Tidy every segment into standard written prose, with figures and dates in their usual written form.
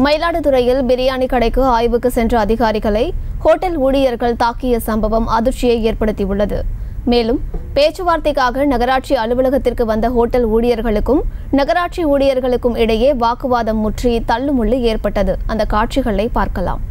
மயிலாடுதுறையில் பிரியாணி கடைக்கு ஆய்வுக்கு சென்ற அதிகாரிகளை ஹோட்டல் ஊழியர்கள் தாக்கிய சம்பவம் அதிர்ச்சியை ஏற்படுத்தியுள்ளது. மேலும் பேச்சுவார்த்தைக்காக நகராட்சி அலுவலகத்திற்கு வந்த ஹோட்டல் ஊழியர்களுக்கும் நகராட்சி ஊழியர்களுக்கும் இடையே வாக்குவாதம் முற்றி தள்ளுமுள்ளு ஏற்பட்டது. அந்த காட்சிகளை பார்க்கலாம்.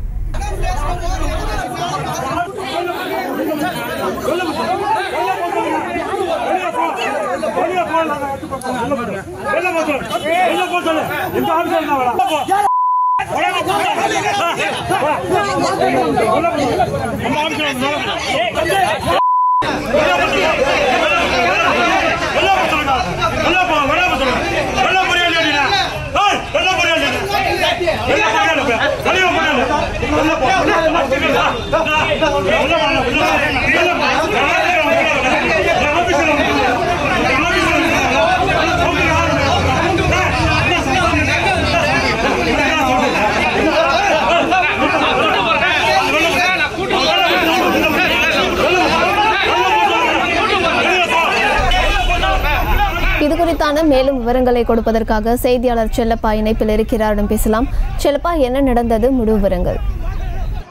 இதுகுறித்தான மேலும் விவரங்களை கொடுப்பதற்காக செய்தியாளர் செல்லப்பா இணைப்பில் இருக்கிறாரிடம் பேசலாம். செல்லப்பா, என்ன நடந்தது? முழு விவரங்கள்.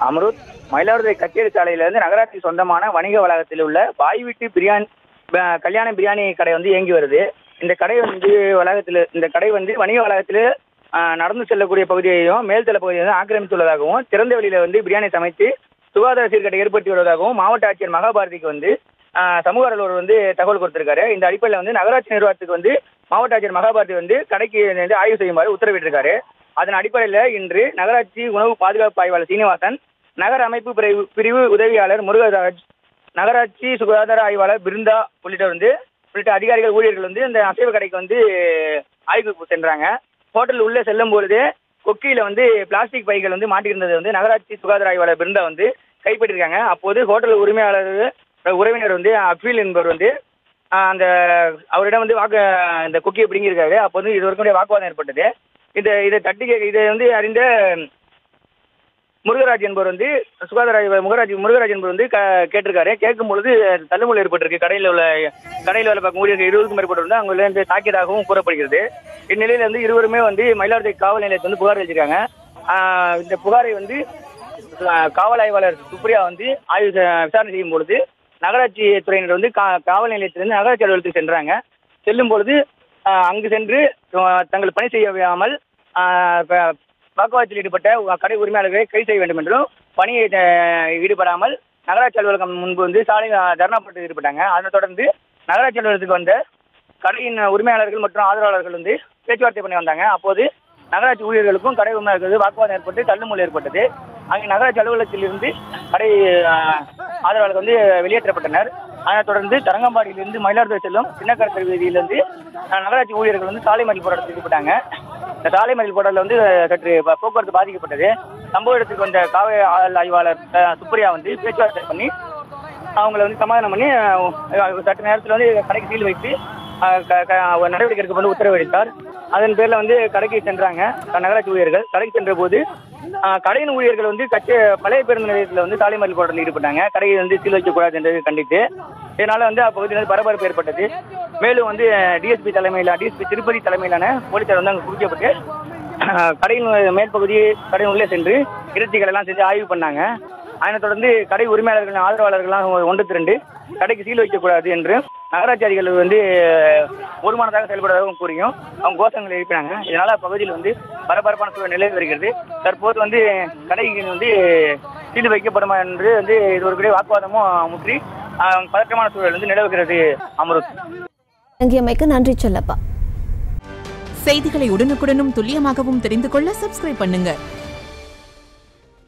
அம்ருத், மயிலாடுதுறை கச்சேரி சாலையிலிருந்து நகராட்சி சொந்தமான வணிக வளாகத்தில் உள்ள பாய் வீட்டு கல்யாண பிரியாணி கடை இயங்கி வருது. இந்த கடை வணிக வளாகத்தில் நடந்து செல்லக்கூடிய பகுதியையும் மேல்தள பகுதியையும் ஆக்கிரமித்துள்ளதாகவும் திறந்த வெளியில பிரியாணி சமைத்து சுகாதார சீர்கேட்டை ஏற்படுத்தி வருவதாகவும் மாவட்ட ஆட்சியர் மகாபாரதிக்கு சமூக அலுவலர் தகவல் கொடுத்திருக்காரு. இந்த அடிப்படையில் நகராட்சி நிர்வாகத்துக்கு மாவட்ட ஆட்சியர் மகாபாரதி கடைக்கு ஆய்வு செய்யுமாறு உத்தரவிட்டிருக்காரு. அதன் அடிப்படையில் இன்று நகராட்சி உணவு பாதுகாப்பு ஆய்வாளர் சீனிவாசன், நகர அமைப்பு பிரிவு உதவியாளர் முருகராஜ், நகராட்சி சுகாதார ஆய்வாளர் பிருந்தா உள்ளிட்ட அதிகாரிகள் ஊழியர்கள் இந்த அசைவ கடைக்கு ஆய்வுக்கு சென்றாங்க. ஹோட்டல் உள்ளே செல்லும் பொழுது கொக்கியில பிளாஸ்டிக் பைகள் மாட்டியிருந்தது நகராட்சி சுகாதார ஆய்வாளர் பிருந்தா கைப்பற்றிருக்காங்க. அப்போது ஹோட்டல் உறவினர் அஃபீல் என்பவர் அந்த அவரிடம் இந்த கொக்கியை பிடிங்கிருக்காரு. அப்போது இது வரைக்கும் வாக்குவாதம் ஏற்பட்டது. இதை அறிந்த முருகராஜ் என்பவர் சுகாதார முருகராஜ் என்பவர் கேட்டிருக்காரு. கேட்கும் பொழுது தள்ளுமுள்ளு ஏற்பட்டிருக்கு. கடையில் வேலை பார்க்கும் ஊழியர்கள் 20க்கும் மேற்பட்டு அவங்க தாக்கியதாகவும் கூறப்படுகிறது. இந்நிலையில இருவருமே மயிலாடுதுறை காவல் நிலையத்தில் புகார் அளிச்சிருக்காங்க. இந்த புகாரை காவல் ஆய்வாளர் சுப்ரியா விசாரணை செய்யும் பொழுது நகராட்சி துறையினர் காவல் நிலையத்திலிருந்து நகராட்சி அலுவலகத்துக்கு சென்றாங்க. செல்லும் பொழுது அங்கு சென்று தங்கள் பணி செய்யாமல் வாக்குவாதத்தில் ஈடுபட்ட கடை உரிமையாளர்களை கைது செய்ய வேண்டும் என்றும், பணியை ஈடுபடாமல் நகராட்சி அலுவலகம் முன்பு சாலை தர்ணா போட்டு ஈடுபட்டாங்க. அதனைத் தொடர்ந்து நகராட்சி அலுவலகத்துக்கு வந்த கடையின் உரிமையாளர்கள் மற்றும் ஆதரவாளர்கள் பேச்சுவார்த்தை பண்ணி வந்தாங்க. அப்போது நகராட்சி ஊழியர்களுக்கும் கடை உரிமையாளர்களுக்கு வாக்குவாதம் ஏற்பட்டு தள்ளுமுள்ளு ஏற்பட்டது. அங்கே நகராட்சி அலுவலகத்தில் இருந்து கடை ஆதரவாளர்கள் வெளியேற்றப்பட்டனர். அதனைத் தொடர்ந்து தரங்கம்பாடியிலிருந்து மயிலாடுதுறை செல்லும் சின்னக்கடை வீதியிலிருந்து நகராட்சி ஊழியர்கள் சாலை மறியல் போராட்டத்தில் ஈடுபட்டாங்க. இந்த சாலை மறியல் போராட்டத்தில் சற்று போக்குவரத்து பாதிக்கப்பட்டது. சம்பவ இடத்துக்கு வந்த காவல் ஆய்வாளர் சுப்ரியா பேச்சுவார்த்தை பண்ணி அவங்களை சமாதானம் பண்ணி சற்று நேரத்தில் கடைக்கு சீல் வைத்து நடவடிக்கை எடுக்க உத்தரவிட்டார். அதன் பேர்ல கடைக்கு சென்றாங்க நகராட்சி ஊழியர்கள். கடைக்கு சென்ற போது கடையின் ஊழியர்கள் பழைய பேருந்து நிலையத்தில் சாலை மறியல் போராட்டத்தில் ஈடுபட்டாங்க. கடையை சீல் வைக்கக்கூடாது என்று கண்டித்து. இதனால அப்பகுதியில் பரபரப்பு ஏற்பட்டது. மேலும் டிஎஸ்பி திருப்பதி தலைமையிலான போலீசார் அங்கு குவிக்கப்பட்டு கடையின் மேற்பகுதி கடையின் உள்ளே சென்று இறைச்சிகள் எல்லாம் செஞ்சு ஆய்வு பண்ணாங்க. அதனைத் தொடர்ந்து கடை உரிமையாளர்கள் ஆதரவாளர்கள்லாம் ஒன்று திரண்டு கடைக்கு சீல் வைக்கக்கூடாது என்று நகராட்சி அதிகாரிகள் ஒருமானதாக செயல்படுவதாகவும் கூறியும் அவங்க கோஷங்களை எழுப்பினாங்க. இதனால அப்பகுதியில் பரபரப்பான சூழல் நிலவி வருகிறது. தற்போது கடைக்கு சீல் வைக்கப்படுமா என்று இது ஒரு வாக்குவாதமும் முற்றி பதற்றமான சூழல் நிலவுகிறது. அமருத், நன்றி செல்லப்பா. செய்திகளை உடனுக்குடனும் துல்லியமாகவும் தெரிந்து கொள்ள சப்ஸ்கிரைப் பண்ணுங்க.